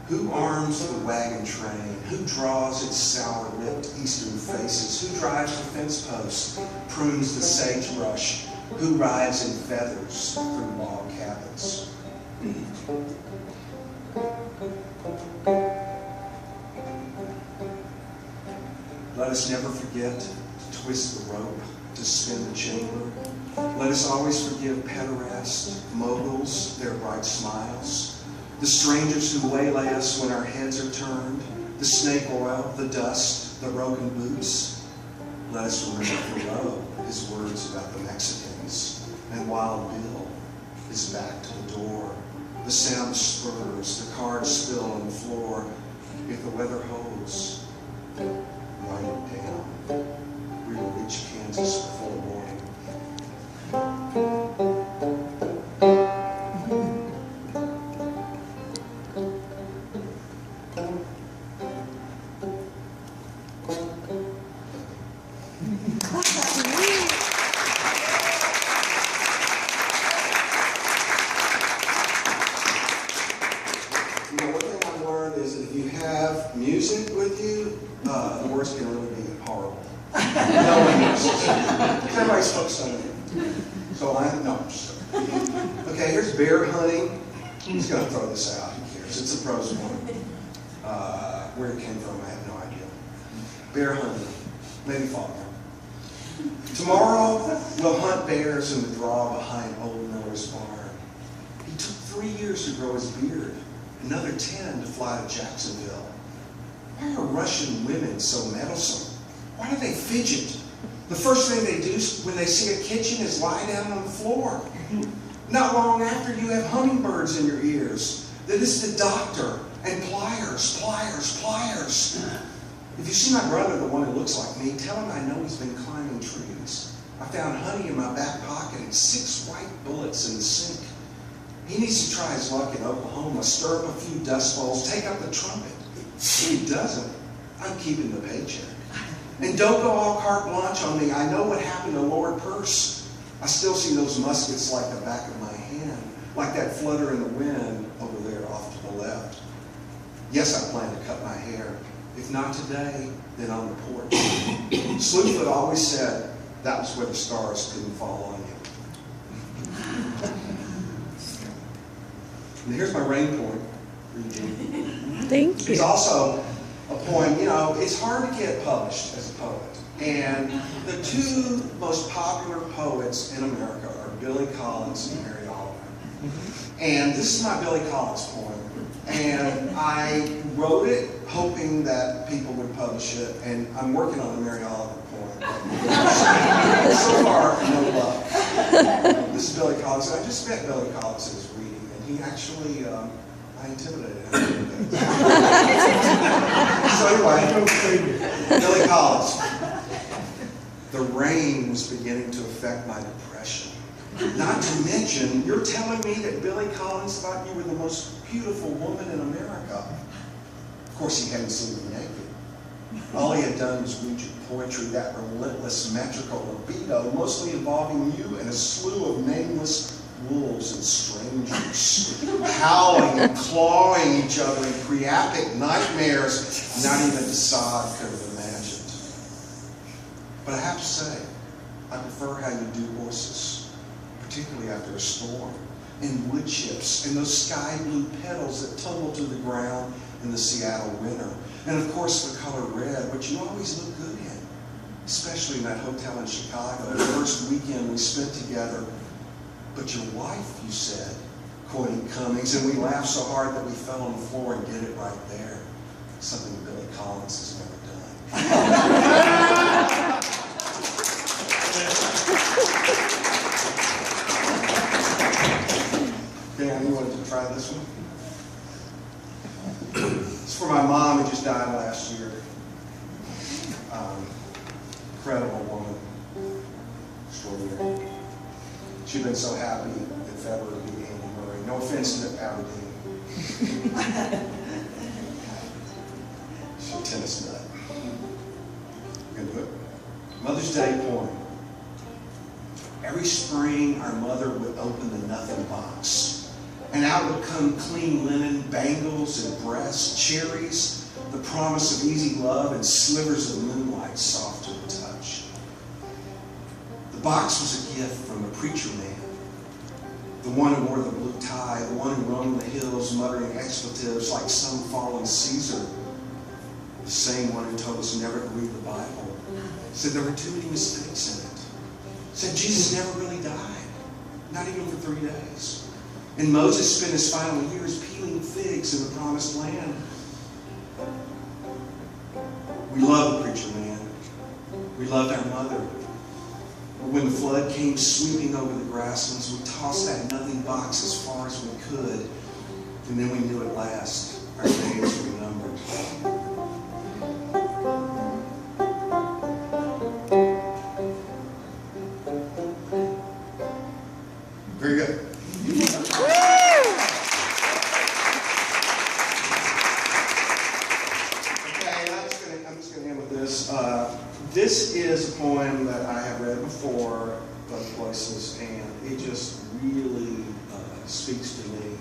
Who arms the wagon train? Who draws its sour-lipped eastern faces? Who drives the fence post, prunes the sagebrush? Who rides in feathers through log cabins? Let us never forget to twist the rope, to spin the chamber. Let us always forgive pederast, moguls, their bright smiles, the strangers who waylay us when our heads are turned, the snake oil, the dust, the broken boots. Let us remember Thoreau, his words about the Mexicans, and Wild Bill, his back to the door, the sound of spurs, the cards spill on the floor. If the weather holds, write it down. We will reach Kansas before morning. Music with you, the words can really be horrible. No one uses it. Everybody's focused on it. So no, I'm just okay, here's bear hunting. I'm just going to throw this out. Who cares? It's a prose one. Where it came from, I have no idea. Bear hunting. Maybe Faulkner. Tomorrow, we'll hunt bears in the draw behind Old Miller's barn. He took 3 years to grow his beard, another 10 to fly to Jacksonville. Why are Russian women so meddlesome? Why do they fidget? The first thing they do when they see a kitchen is lie down on the floor. Not long after, you have hummingbirds in your ears. Then it's the doctor and pliers, pliers, pliers. If you see my brother, the one who looks like me, tell him I know he's been climbing trees. I found honey in my back pocket and 6 white bullets in the sink. He needs to try his luck in Oklahoma, stir up a few dust bowls, take up the trumpet. If he doesn't, I'm keeping the paycheck. And don't go all carte blanche on me. I know what happened to Lord Perce. I still see those muskets like the back of my hand, like that flutter in the wind over there off to the left. Yes, I plan to cut my hair. If not today, then on the porch. Slewfoot always said that was where the stars couldn't fall on you. And here's my rain point for you, Jean. Thank you. It's also a poem, you know, it's hard to get published as a poet. And the 2 most popular poets in America are Billy Collins and Mary Oliver. And this is my Billy Collins poem. And I wrote it hoping that people would publish it. And I'm working on a Mary Oliver poem. So far, no luck. This is Billy Collins. I just met Billy Collins at his reading. And he actually... I intimidated him. So anyway, Billy Collins. The rain was beginning to affect my depression. Not to mention, you're telling me that Billy Collins thought you were the most beautiful woman in America. Of course, he hadn't seen me naked. All he had done was read your poetry, that relentless metrical libido, mostly involving you and a slew of nameless wolves and strangers, howling and clawing each other in priapic nightmares not even Desaad could have imagined. But I have to say, I prefer how you do horses, particularly after a storm, and wood chips, and those sky blue petals that tumble to the ground in the Seattle winter. And of course the color red, which you always look good in, especially in that hotel in Chicago, the first weekend we spent together. But your wife, you said, quoting Cummings, and we laughed so hard that we fell on the floor and did it right there. Something Billy Collins has never done. Dan, you wanted to try this one? It's for my mom who just died last year. Incredible woman. Extraordinary. She'd been so happy in February to beat Andy Murray. No offense to Aberdeen. She's a tennis nut. You gonna do it? Mother's Day poem. Every spring, our mother would open the nothing box And out would come clean linen, bangles and breasts, cherries, the promise of easy love, and slivers of moonlight soft to the touch. The box was a gift from the preacher man, the one who wore the blue tie, the one who roamed the hills muttering expletives like some fallen Caesar, the same one who told us never to read the Bible, said there were too many mistakes in it, said Jesus never really died, not even for 3 days. And Moses spent his final years peeling figs in the promised land. We loved the preacher man. We loved our mother. But when the flood came sweeping over the grasslands, we tossed that nothing box as far as we could. And then we knew at last our days were numbered. Very good. This is a poem that I have read before other places, and it just really speaks to me.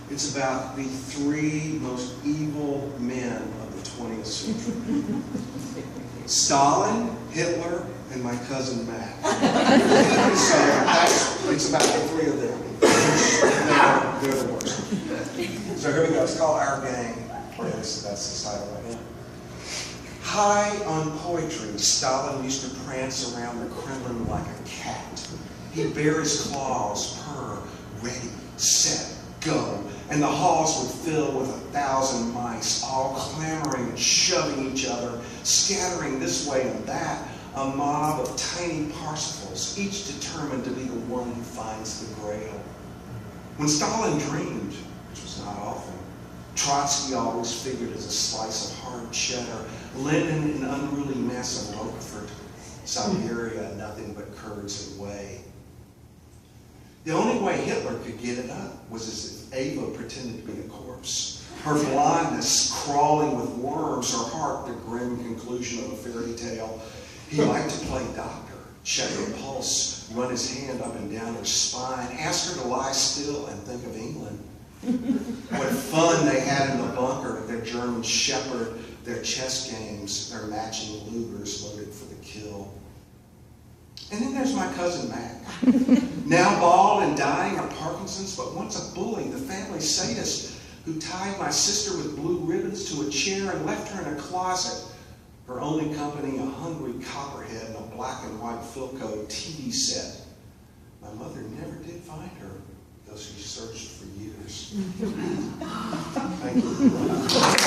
It's about the 3 most evil men of the 20th century. Stalin, Hitler, and my cousin Matt. So it's about the 3 of them. They're the worst. So here we go. It's called Our Gang. That's the title right now. High on poetry, Stalin used to prance around the Kremlin like a cat. He'd bare his claws, purr, ready, set, go, and the halls would fill with 1,000 mice, all clamoring and shoving each other, scattering this way and that, a mob of tiny Parsifals, each determined to be the one who finds the grail. When Stalin dreamed, which was not often, Trotsky always figured as a slice of hard cheddar, Lenin an unruly mess of Roquefort, Siberia nothing but curds and whey. The only way Hitler could get it up was as if Ava pretended to be a corpse. Her blindness crawling with worms, her heart the grim conclusion of a fairy tale. He liked to play doctor, check her pulse, run his hand up and down her spine, ask her to lie still and think of England. What fun they had in the bunker, their German shepherd, their chess games, their matching Lugers loaded for the kill. And then there's my cousin Mac, now bald and dying of Parkinson's, but once a bully, the family sadist, who tied my sister with blue ribbons to a chair and left her in a closet, her only company a hungry copperhead and a black and white Philco TV set. My mother never did find her, though she searched for years. Thank you.